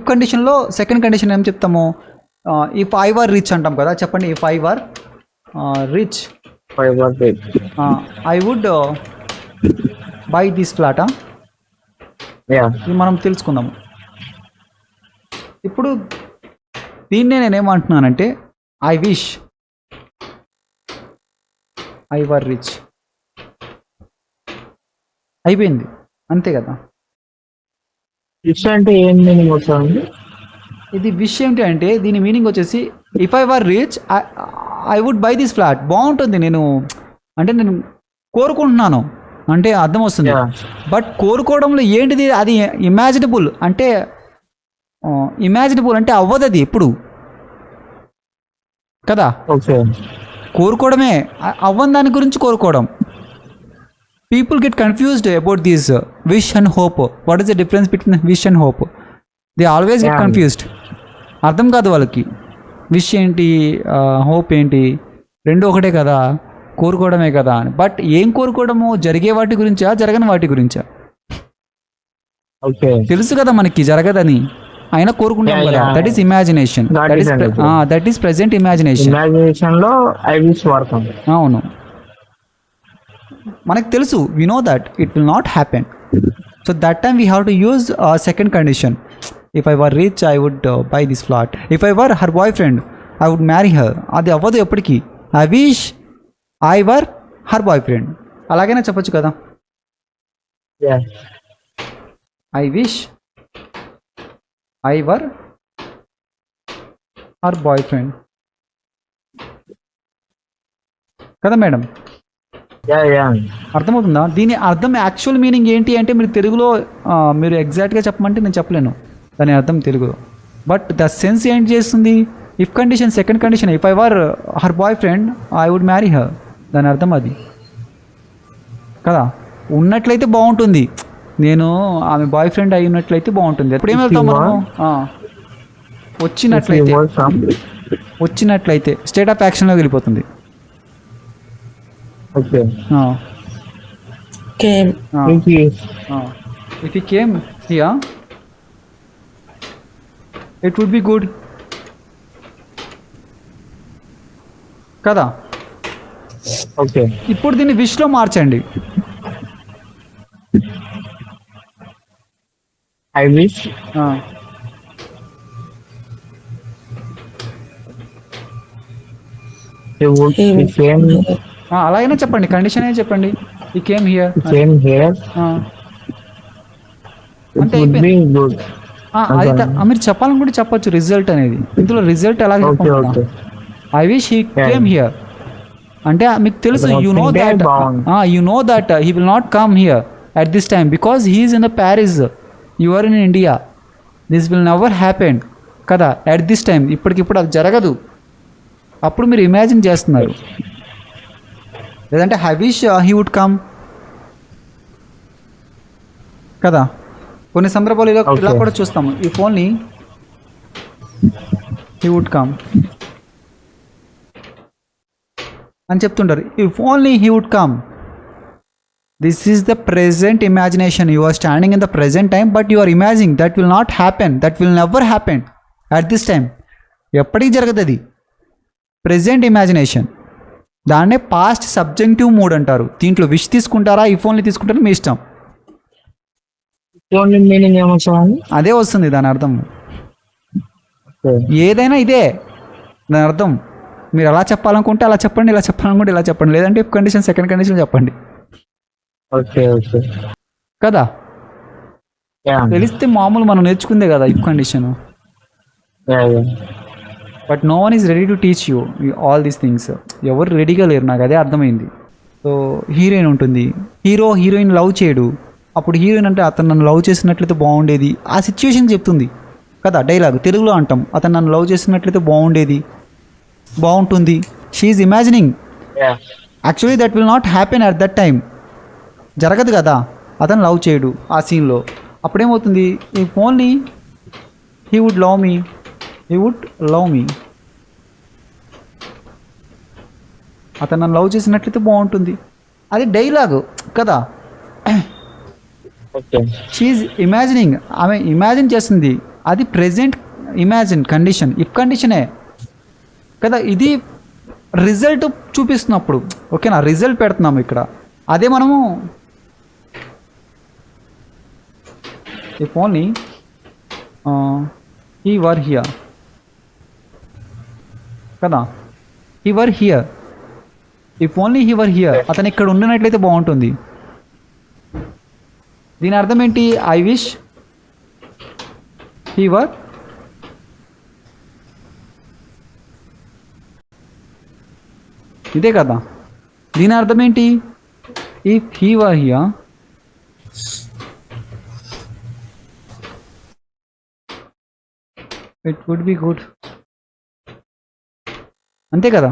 If కండిషన్లో second condition ఏం చెప్తాము? ఇఫ్ ఐ వర్ రిచ్ అంటాం కదా, చెప్పండి. If I were rich I would buy this ఫ్లాటా. ఇది మనం తెలుసుకుందాము. ఇప్పుడు దీన్నే నేనేమంటున్నానంటే I wish I were rich. అయిపోయింది, అంతే కదా. విష్ అంటే ఏం మీనింగ్ వస్తుంది? ఇది విష్ ఏంటి అంటే దీని మీనింగ్ వచ్చేసి if I were rich I would buy this flat. బాగుంటుంది, నేను కోరుకుంటున్నాను అంటే అర్థం వస్తుంది. బట్ కోరుకోవడంలో ఏంటిది? అది ఇమాజినబుల్ అంటే అవ్వదు అది ఎప్పుడు కదా. కోరుకోవడమే, అవ్వని దాని గురించి కోరుకోవడం. People get confused about this wish and hope. What is the difference between wish and hope? They always get confused. అర్థం కాదు వాళ్ళకి. విష్ ఏంటి, హోప్ ఏంటి, రెండు ఒకటే కదా, కోరుకోవడమే కదా అని. బట్ ఏం కోరుకోవడము? జరిగే వాటి గురించా, జరగని వాటి గురించా? తెలుసు కదా మనకి జరగదని, అయినా కోరుకుంటాం కదా. That is imagination. That is present imagination. అవును, మనకు తెలుసు. We know that it will not happen. So that time we have to use second condition. If I were rich I would buy this flat. If I were her boyfriend I would marry her. అది అవ్వదు ఎప్పటికీ. I wish I were her boyfriend. అలాగైనా చెప్పొచ్చు కదా. I wish I were her boyfriend కదా madam. అర్థమవుతుందా? దీని అర్థం యాక్చువల్ మీనింగ్ ఏంటి అంటే మీరు తెలుగులో మీరు ఎగ్జాక్ట్గా చెప్పమంటే నేను చెప్పలేను దాని అర్థం తెలుగులో. బట్ ద సెన్స్ ఏంటి చేస్తుంది? If condition, second condition. If I were her boyfriend I would marry her. దాని అర్థం అది కదా. ఉన్నట్లయితే బాగుంటుంది, నేను ఆమె బాయ్ ఫ్రెండ్ అయి ఉన్నట్లయితే బాగుంటుంది. అప్పుడు ఏం వెళ్తాం మనము? వచ్చినట్లయితే స్టేట్ ఆఫ్ యాక్షన్లోకి వెళ్ళిపోతుంది. If he came here, it would be good కదా. ఇప్పుడు దీన్ని విష్ లో మార్చండి. ఐ విష్ అలాగైనా చెప్పండి, కండిషన్ అయినా చెప్పండి. ఈ కేమ్ హియర్ అంటే మీరు చెప్పాలనుకుంటే చెప్పొచ్చు రిజల్ట్ అనేది. ఇందులో రిజల్ట్ ఎలా చెప్పాలి? I wish he came here అంటే మీకు తెలుసు, you know that he will not come here at this time because he is in the Paris, you are in India. This will never happen కదా at this time. ఇప్పటికిప్పుడు అది జరగదు. అప్పుడు మీరు imagine చేస్తున్నారు. లేదంటే I wish he would come కదా. కొన్ని సందర్భాలు ఇలా కూడా చూస్తాము. If only he would come అని చెప్తుంటారు. If only he would come. This is the present imagination. You are standing in the present time but you are imagining that will not happen, that will never happen at this time. ఎప్పటికీ జరగదు అది. Present imagination. దాన్నే past subjective mood అంటారు. దీంట్లో wish తీసుకుంటారా, if only తీసుకుంటారా మీ ఇష్టం. అదే వస్తుంది దాని అర్థం. ఏదైనా ఇదే దాని అర్థం. మీరు అలా చెప్పాలనుకుంటే అలా చెప్పండి, ఇలా చెప్పాలనుకుంటే ఇలా చెప్పండి, లేదంటే ఇఫ్ కండిషన్, సెకండ్ కండిషన్ చెప్పండి కదా. తెలిస్తే మామూలు మనం నేర్చుకుందే కదా if condition. But no one is ready to teach you all these things. ఎవరు రెడీగా లేరు, నాకు అదే అర్థమైంది. సో హీరోయిన్ ఉంటుంది, హీరోయిన్ లవ్ చేయడు. అప్పుడు హీరోయిన్ అంటే అతను నన్ను లవ్ చేసినట్లయితే బాగుండేది, ఆ సిచ్యువేషన్ చెప్తుంది కదా. డైలాగ్ తెలుగులో అంటాం, అతను నన్ను లవ్ చేసినట్లయితే బాగుంటుంది. She is imagining. Actually that will not happen at that time. జరగదు కదా, అతను లవ్ చేయడు ఆ సీన్లో. అప్పుడేమవుతుంది? If only he would love me, అతను నన్ను లవ్ చేసినట్లయితే బాగుంటుంది. అది డైలాగు కదా. She imagining. ఆమె ఇమాజిన్ చేస్తుంది అది ప్రెజెంట్ ఇమాజిన్ కండిషన్, ఇఫ్ కండిషనే కదా. ఇది రిజల్ట్ చూపిస్తున్నప్పుడు ఓకేనా, రిజల్ట్ పెడుతున్నాము ఇక్కడ. అదే మనము if only he were here కదా, he were here, if only he were here, అతను ఇక్కడ ఉండినట్లయితే బాగుంటుంది. దీని అర్థం ఏంటి? ఐ విష్ హీ వర్ ఇదే కదా. దీని అర్థం ఏంటి? If he were here it would be good, అంతే కదా.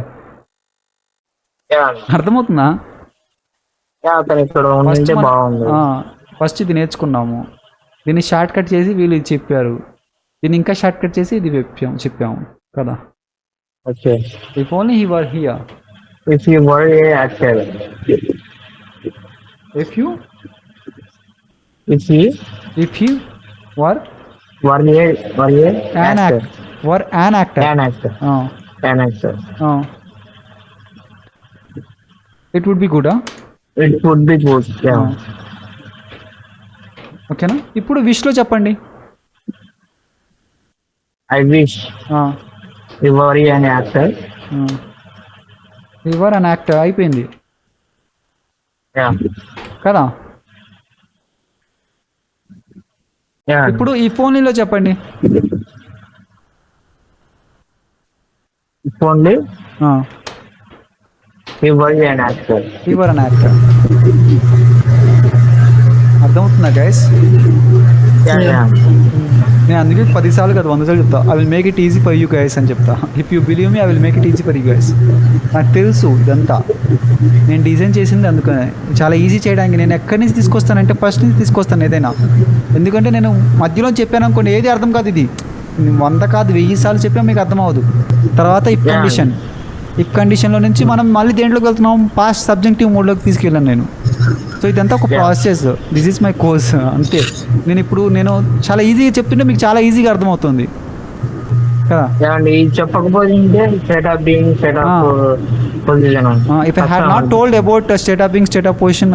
అర్థమవుతుందా? అతను ఇక్కడ ఉంటే బాగుంది. ఫస్ట్ ఇది నేర్చుకున్నాము, దీన్ని షార్ట్ కట్ చేసి వీళ్ళు ఇది చెప్పారు, దీన్ని ఇంకా షార్ట్ కట్ చేసి ఇది చెప్పాము కదా. Okay. If only he were here, if you were A actor, if you if you were were A an actor, actor, were an actor, an actor, oh, an actor, oh, it would be good, it would be good. Yeah. ఓకేనా. ఇప్పుడు విష్లో చెప్పండి. I wish you were an actor. you were an actor అయిపోయింది Yeah. కదా. Yeah. ఇప్పుడు ఈ ఫోన్లో చెప్పండి. If only you were an actor. you were an actor. అర్థమవుతుందా గైస్? Yeah. నేను అందుకే 10 సార్లు కదా 100 సార్లు చెప్తా, I will make it easy for you guys అని చెప్తా. If you believe me, I will make it easy for you guys. నాకు తెలుసు ఇదంతా, నేను డిజైన్ చేసింది అందుకనే చాలా ఈజీ చేయడానికి. నేను ఎక్కడి నుంచి తీసుకొస్తానంటే ఫస్ట్ నుంచి తీసుకొస్తాను ఏదైనా, ఎందుకంటే నేను మధ్యలో చెప్పాను అనుకోండి ఏది అర్థం కాదు. ఇది 100 కాదు 1000 సార్లు చెప్పినా మీకు అర్థం అవ్వదు. తర్వాత ఇఫ్ కండిషన్లో నుంచి మనం మళ్ళీ దేంట్లోకి వెళ్తున్నాం, పాస్ట్ సబ్జెక్టివ్ మోడ్లోకి తీసుకెళ్ళాను నేను. సో ఇదంతా ఒక process, this is my course అంతే. నేను చాలా ఈజీగా చెప్తుంటే మీకు చాలా ఈజీగా అర్థమవుతుంది కదా. చెప్పకపోతే if I had not told about state of being, state of position,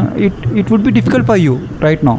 it would be difficult for you right now.